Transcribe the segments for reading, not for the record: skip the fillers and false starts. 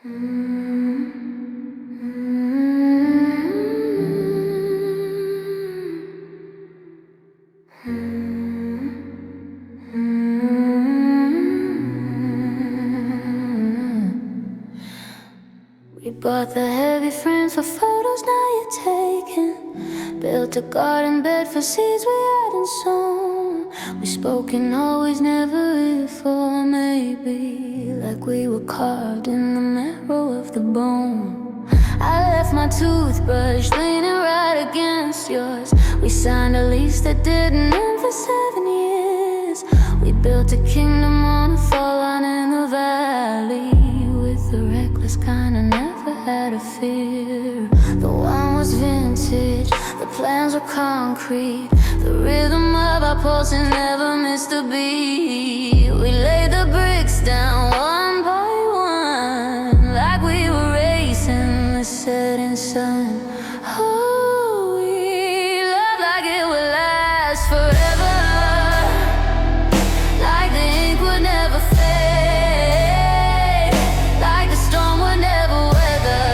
We bought the heavy frames for photos now you're taken. Built a garden bed for seeds we hadn't sown. We spoke in always, never if or maybe, like we were carved in the marrow of the bone. I left my toothbrush leaning right against yours. We signed a lease that didn't end for 7 years. We built a kingdom on a fall line in the valley, with the reckless kind of never had a fear. The wine was vintage, the plans were concrete. The rhythm of our pulses never missed a beat. We laid the bricks down one by one, like we were racing the setting sun. Oh, we loved like it would last forever, like the ink would never fade, like the storm would never weather.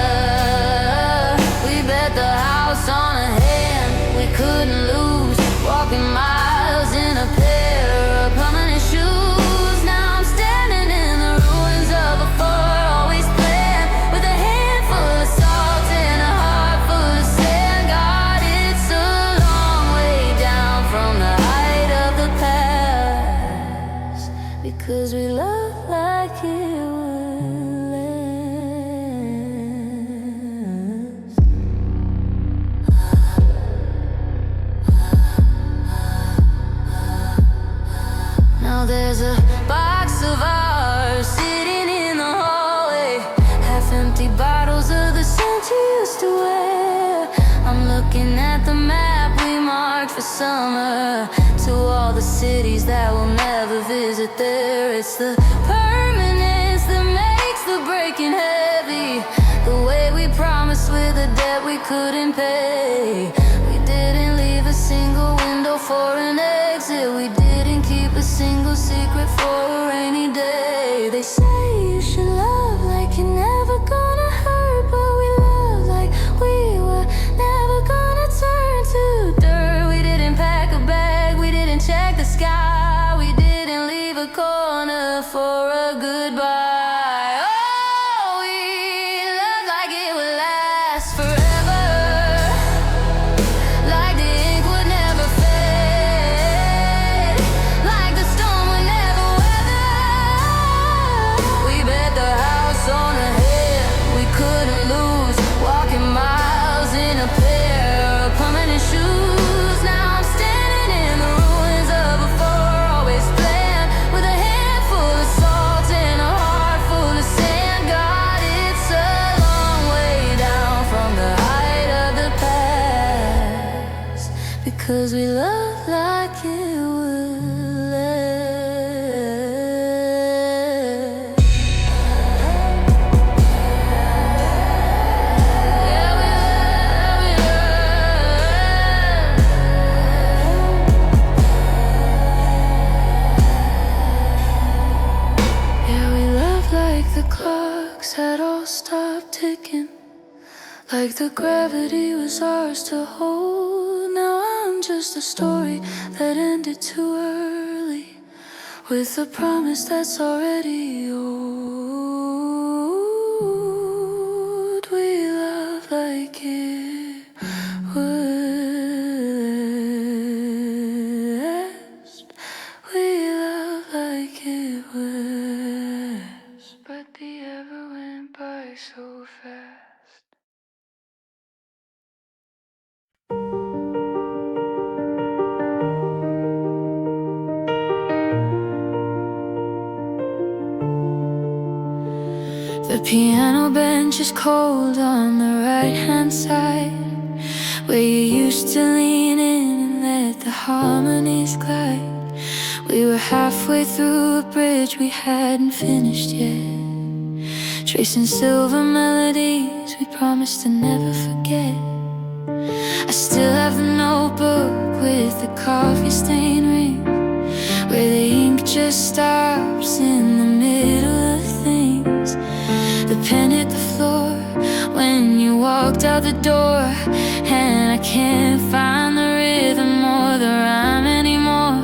We bet the house on a hand we couldn't lose, walking miles in a pair of permanent shoes. Now I'm standing in the ruins of a fort always planned, with a handful of salt and a heart full of sand. God, it's a long way down from the height of the past, because we love like it would last. Now there's a box of ours sitting in the hallway, half-empty bottles of the scent you used to wear. I'm looking at the map we marked for summer, to all the cities that we'll never visit there. It's the permanence that makes the breaking heavy, the way we promised with a debt we couldn't pay. We didn't leave a single window for an exit. We didn't keep a single secret for a rainy day. They say you should love like you're never gonna hurt, but we love like we were never gonna turn to dirt. We didn't pack a bag, we didn't check the sky, we didn't leave a corner for a goodbye. Oh, we loved like it would last forever, like the ink would never fade, like the storm would never weather. We bet the house on a hill we couldn't lose, walking miles in a pair of permanent shoes. Now I'm standing in the ruins of a fort always planned, with a handful of salt and a heart full of sand. God, it's a long way down from the height of the past, because we love like it would last. Yeah, we love like the clocks had all stopped ticking, like the gravity was ours to hold. Now I'm just a story that ended too early, with a promise that's already old. We love like it would last. We love like it would last. But the ever went by so fast. The piano bench is cold on the right-hand side, where you used to lean in and let the harmonies glide. We were halfway through a bridge we hadn't finished yet, tracing silver melodies we promised to never forget. I still have the notebook with the coffee stain ring, where the ink just stops in the middle of things. The pen, it walked out the door, and I can't find the rhythm or the rhyme anymore.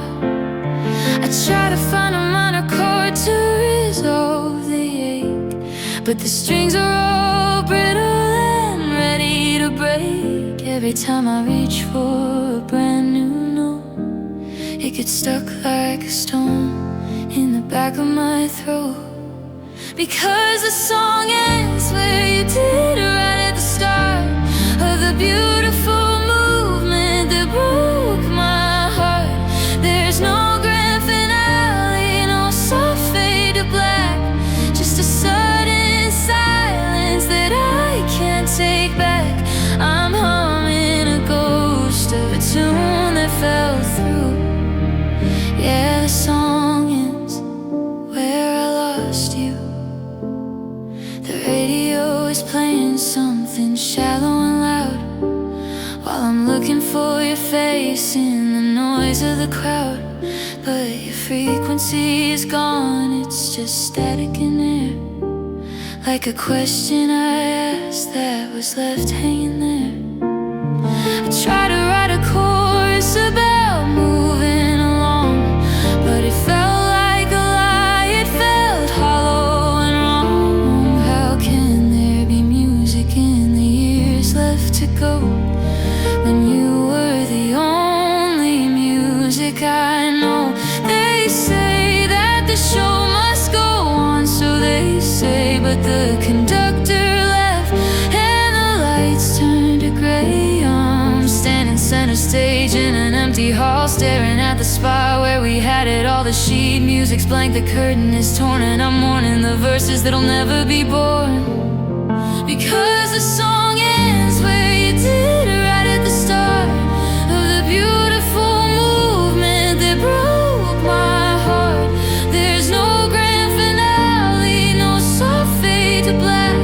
I try to find a minor chord to resolve the ache, but the strings are all brittle and ready to break. Every time I reach for a brand new note, it gets stuck like a stone in the back of my throat. Because the song ends where you did, right at the start of the beautiful movement that broke my heart. There's no grand finale, no soft fade to black, just a sudden silence that I can't take back. I'm humming a ghost of a tune that fell through. Yeah, the song ends where I lost you. The radio is playing something shallow and loud, while I'm looking for your face in the noise of the crowd. But your frequency is gone, it's just static in air, like a question I asked that was left hanging there. I try to write a chorus about moving along, but it felt like a lie, it felt hollow and wrong. How can there be music in the years left to go, when you were the only music I know? They say that the show must go on, so they say, but the conductor left and the lights turned to gray. I'm standing center stage in an empty hall, staring at the spot where we had it all. The sheet music's blank, the curtain is torn, and I'm mourning the verses that'll never be born. Because the song ends where you did, right at the start of the beautiful movement that broke my heart. There's no grand finale, no soft fade to black,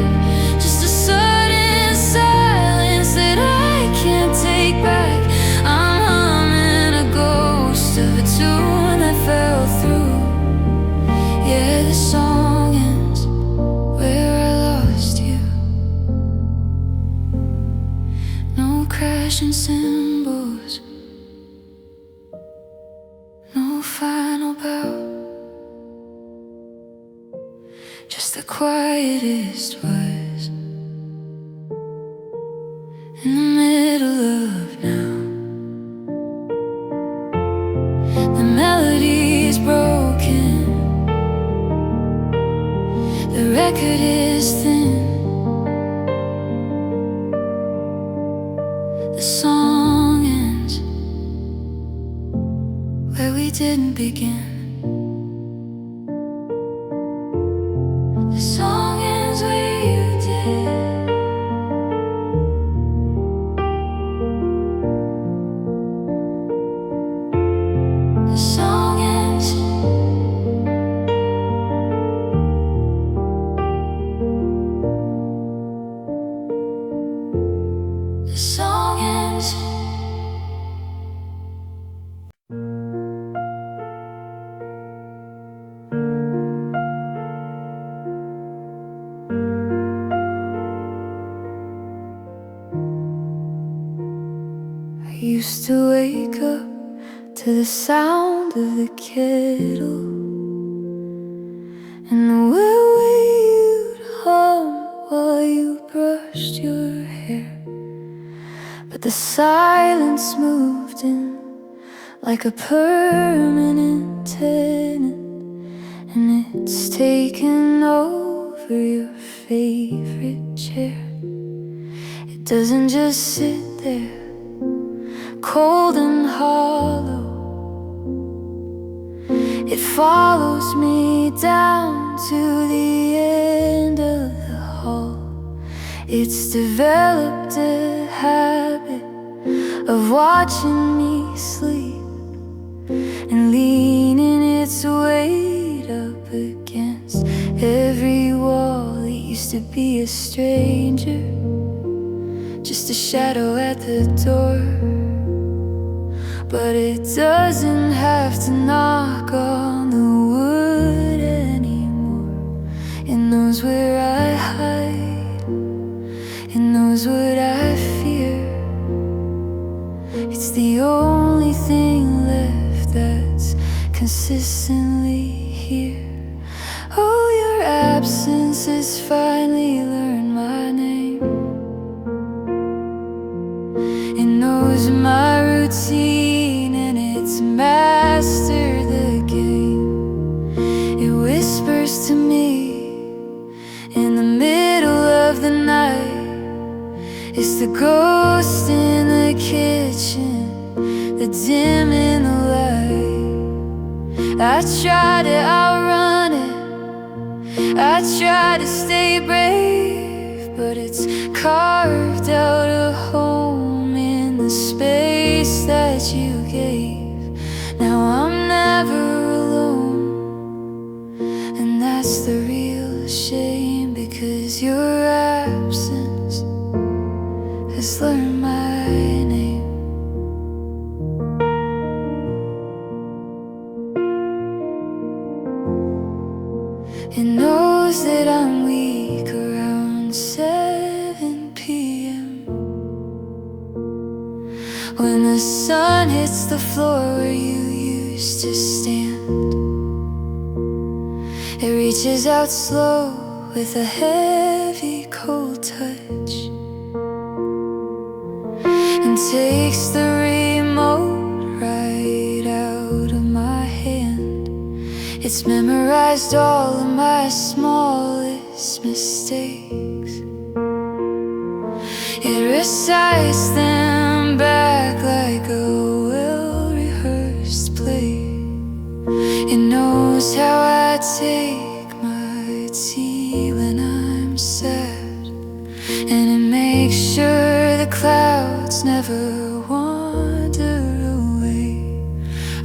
just a sudden silence that I can't take back. I'm humming a ghost of a tune that fell through. Yeah, the song ends where I lost you. No crashing cymbals, no final bow, just the quietest voice in the middle of now. The melody is broken, the record is thin, the song ends where we didn't begin. The song ends where you did. The song ends. The song ends. I used to wake up to the sound of the kettle and the way you'd hum while you brushed your hair. But the silence moved in like a permanent tenant, and it's taken over your favorite chair. It doesn't just sit there cold and hollow, it follows me down to the end of the hall. It's developed a habit of watching me sleep and leaning its weight up against every wall. It used to be a stranger, just a shadow at the door. But it doesn't have to knock on the wood anymore. It knows where I hide, it knows what I consistently here. Oh, your absence has finally learned my name. It knows my routine and it's mastered the game. It whispers to me in the middle of the night. It's the ghost in the kitchen, the dim in the light. I try to outrun it, I try to stay brave, but it's carved out a home in the space that you gave. Now I'm never alone, and that's the real shame, because your absence has learned my name. It knows that I'm weak around 7 p.m. when the sun hits the floor where you used to stand. It reaches out slow with a heavy, cold touch and takes the remote right out of my hand. It's memorized all of my smallest mistakes. It recites them back like a well-rehearsed play. It knows how I take my tea when I'm sad, and it makes sure the clouds never wander away.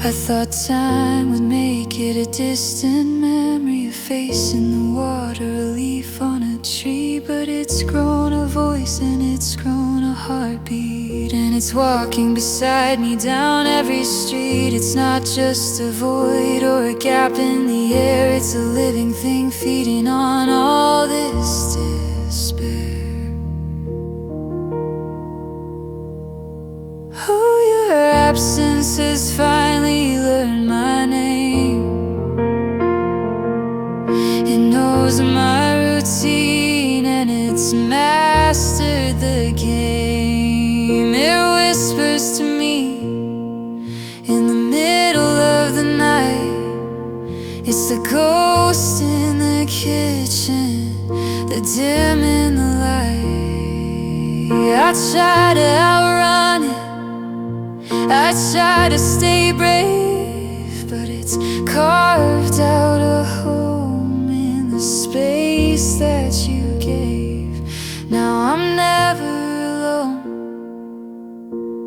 I thought time would make it a distant memory, a face in the water, a leaf on a tree, but it's grown a voice and it's grown a heartbeat, and it's walking beside me down every street. It's not just a void or a gap in the air, it's a living thing feeding on all this despair. Oh, your absence has finally learned my name. It knows my routine and it's mastered the game. It whispers to me in the middle of the night. It's the ghost in the kitchen, the dim in the light. I try to outrun it, I try to stay brave, but it's carved out a home in the space that you gave. Now I'm never alone,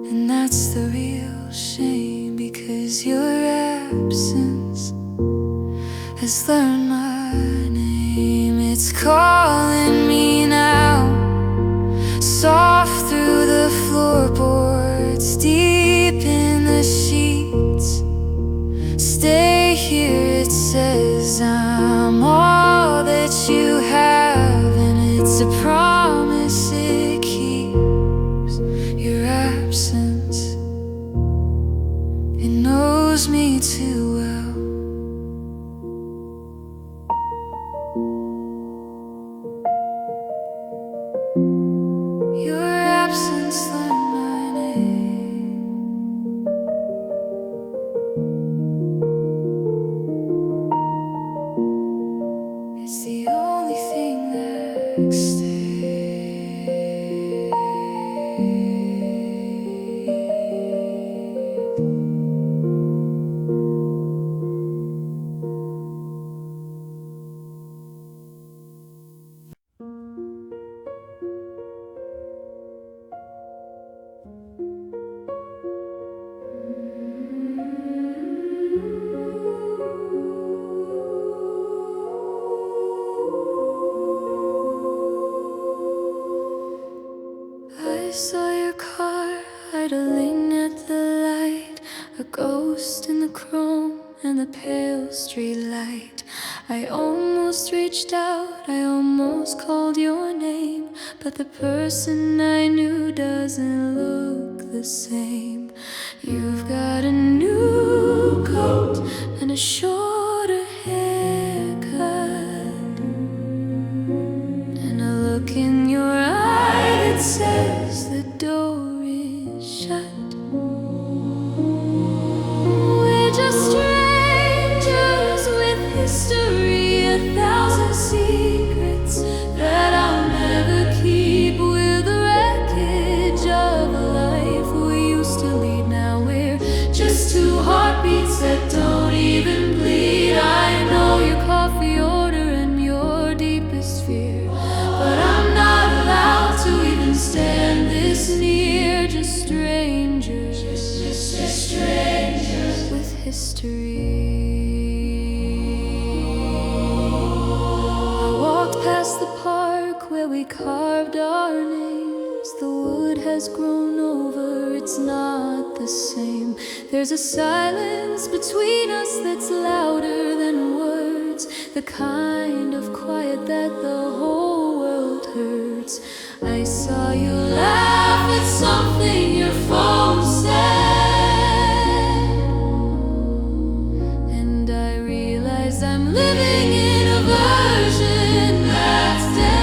and that's the real shame, because your absence has learned my name. It's calling me now, soft through the floorboards, deep in the sheets. Stay here, it says, I'm all that you have, and it's a promise it keeps. Your absence, it knows me too well. Your absence learned my name. It's the only thing that stays. I saw your car idling at the light, a ghost in the chrome and the pale street light. I almost reached out, I almost called your name, but the person I knew doesn't look the same. You've got a new coat, a and a shorter haircut, and a look in your eye that says the door is shut. We're just strangers with history, 1,000 secrets that I'll never keep. We're the wreckage of a life we used to lead. Now we're just two heartbeats that don't even bleed. I know your coffee order and your deepest fear, but I'm not allowed to even stand this near. Just strangers, just strangers with history. I walked past the park where we carved our names. The wood has grown over, it's not the same. There's a silence between us that's louder than words, the kind of quiet that the whole world hurts. I saw you laugh at something your phone said, and I realized I'm living in a version that's dead.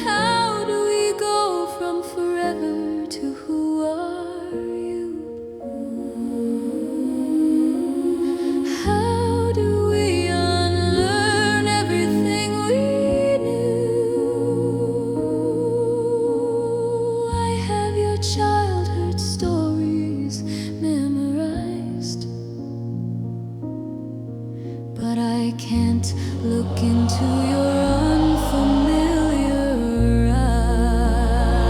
How do we go from forever to who are you? How do we unlearn everything we knew? I have your childhood stories memorized, but I can't look into your unfamiliar eyes.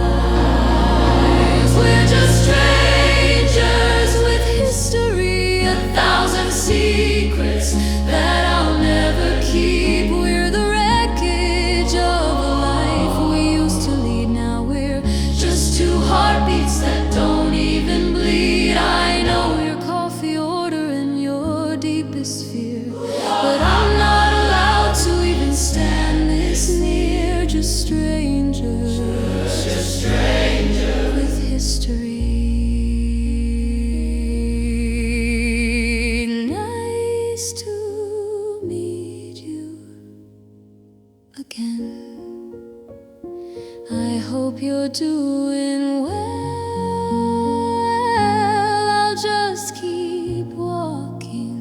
We're just strangers with history, 1,000 secrets that I'll never keep. We're the wreckage of a life we used to lead. Now we're just two heartbeats that don't even bleed. I know your coffee order and your deepest fear, but I'm not allowed to even stand this near. Just strangers with history. Nice to meet you again. I hope you're doing well. I'll just keep walking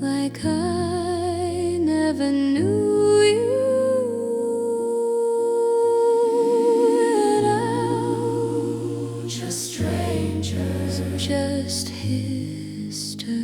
like I never knew you at all. Just strangers, just history.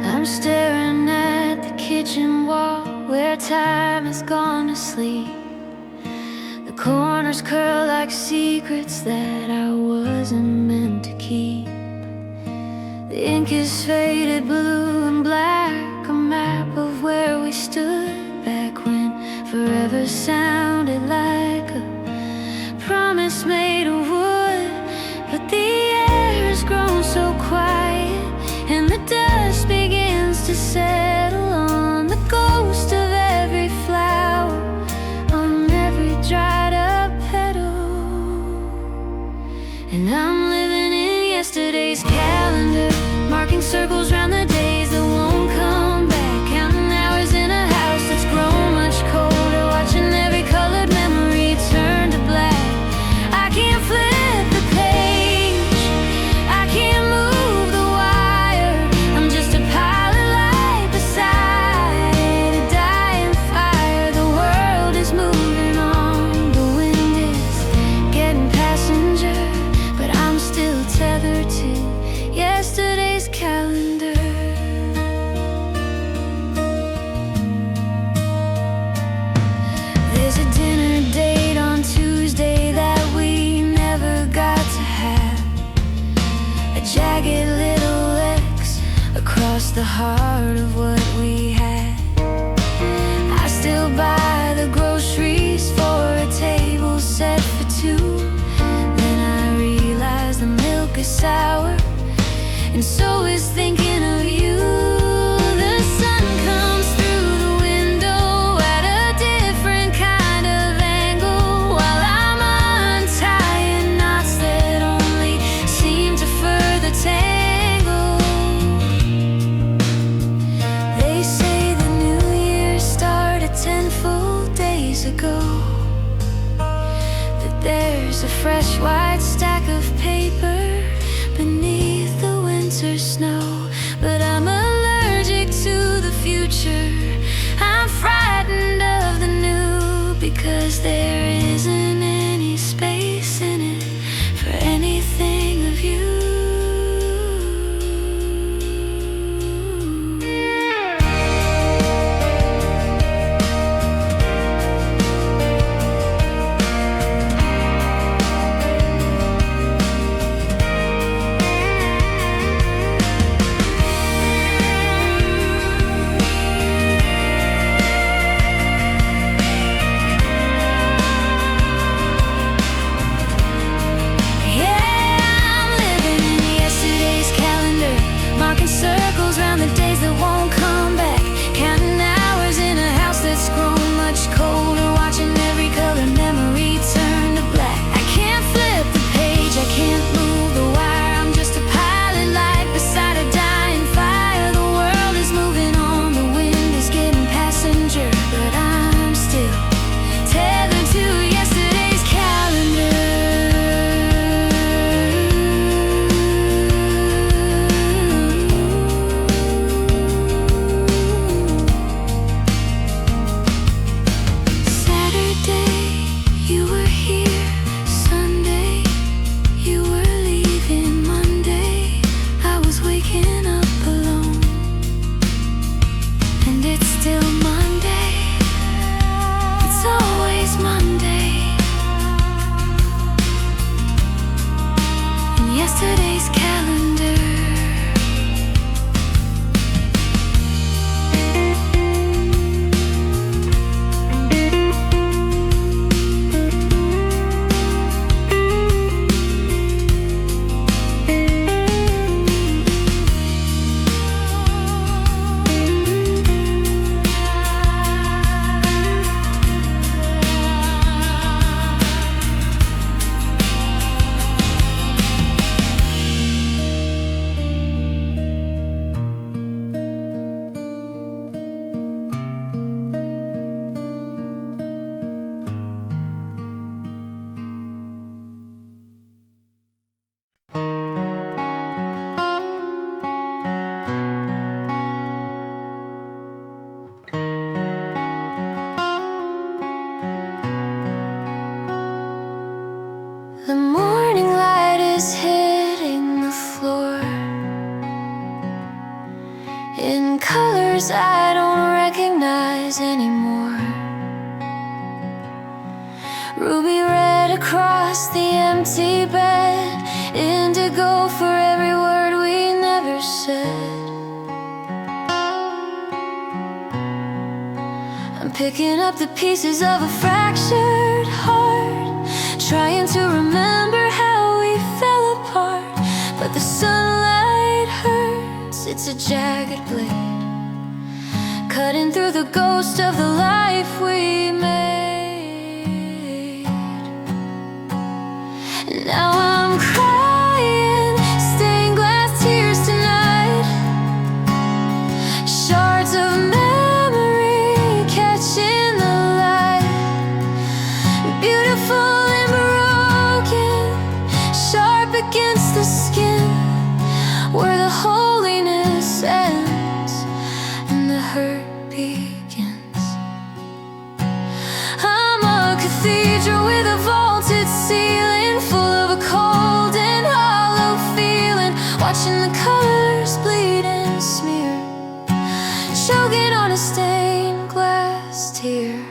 I'm staring at the kitchen wall where time has gone to sleep. The corners curl like secrets that I wasn't meant to keep. The ink is faded blue and black, a map of where we stood back when forever sounded like a promise made of wood. But the air has grown so quiet, and the dust begins to settle on the ghost of every flower, on every dried up petal. And I'm living in yesterday's calendar, marking circles round the days that won't come back, counting hours in a house that's grown much colder, watching every colored memory turn to black. I can't flip the page, I can't move the wire. I'm just a pile of light beside a dying fire. The world is moving on, the wind is getting passenger, but I'm still tethered to yesterday's calendar. There's a dinner date on Tuesday that we never got to have, a jagged little X across the heart of what we had. I still buy the groceries sour, and so is thinking of you. The sun comes through the window at a different kind of angle, while I'm untying knots that only seem to further tangle. They say the new year started 10 full days ago, that there's a fresh white stack of paper beneath the winter snow. But I'm allergic to the future, I'm frightened of the new, because there isn't any space in it for anything of you. Circles round the days that won't come back, counting hours in a house that's grown much colder, watching every color memory turn to black. I can't flip the page, I can't move the wire, I'm just a pilot light beside a dying fire. The world is moving on, the wind is getting passenger, but I'm still tethered to yesterday's calendar. Yesterday's calendar. The morning light is hitting the floor in colors I don't recognize anymore. Ruby red across the empty bed, indigo for every word we never said. I'm picking up the pieces of a fractured heart, trying to remember how we fell apart. But the sunlight hurts, it's a jagged blade, cutting through the ghost of the life we made. And now I'm crying stained glass tears tonight, shards of memory catching the light, beautiful against the skin, where the holiness ends and the hurt begins. I'm a cathedral with a vaulted ceiling, full of a cold and hollow feeling, watching the colors bleed and smear, choking on a stained glass tear.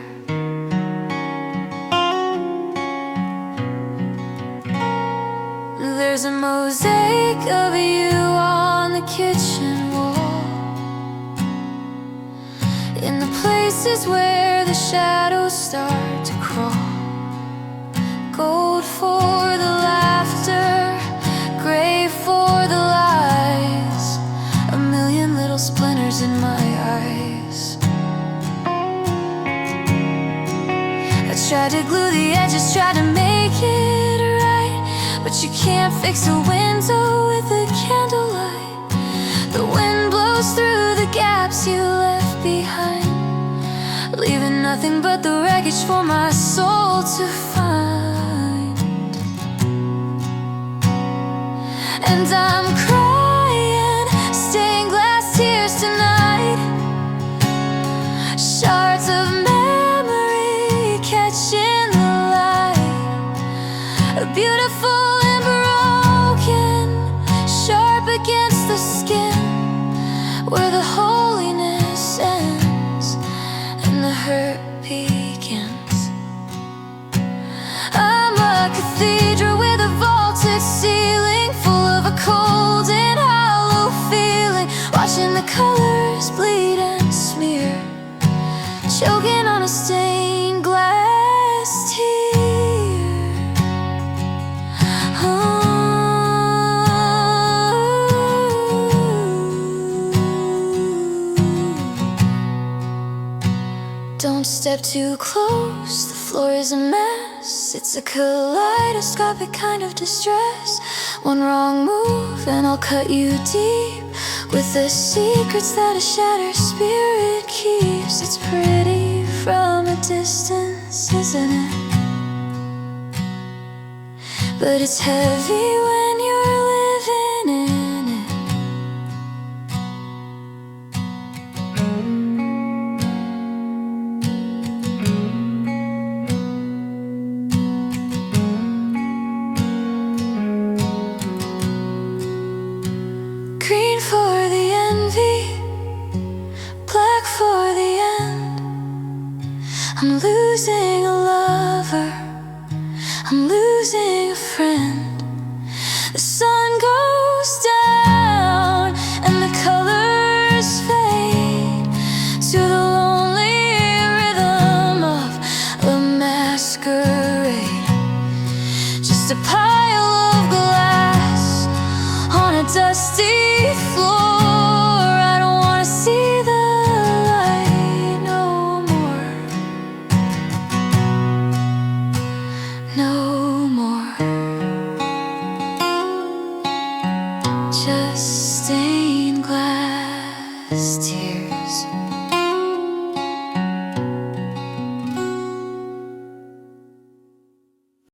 There's a mosaic of you on the kitchen wall, in the places where the shadows start to crawl. Gold for the laughter, gray for fix a window with a candlelight. The wind blows through the gaps you left behind, leaving nothing but the wreckage for my soul to find. And I'm crying stained glass tears tonight, shards of memory catching the light, beautiful and broken, sharp against the skin, where the holiness ends and the hurt begins. I'm a cathedral with a vaulted ceiling, full of a cold and hollow feeling, watching the colors bleed and smear, choking on a stained glass tear. Don't step too close, the floor is a mess. It's a kaleidoscopic kind of distress. One wrong move and I'll cut you deep with the secrets that a shattered spirit keeps. It's pretty from a distance, isn't it? But it's heavy when you're living in it. Green for the envy, black for the end. I'm losing a lover, I'm losing a friend. The sun goes down and the colors fade to the lonely rhythm of a masquerade. Just a pile of glass on a dusty floor. I don't wanna see the light no more, no more. Just stained glass tears.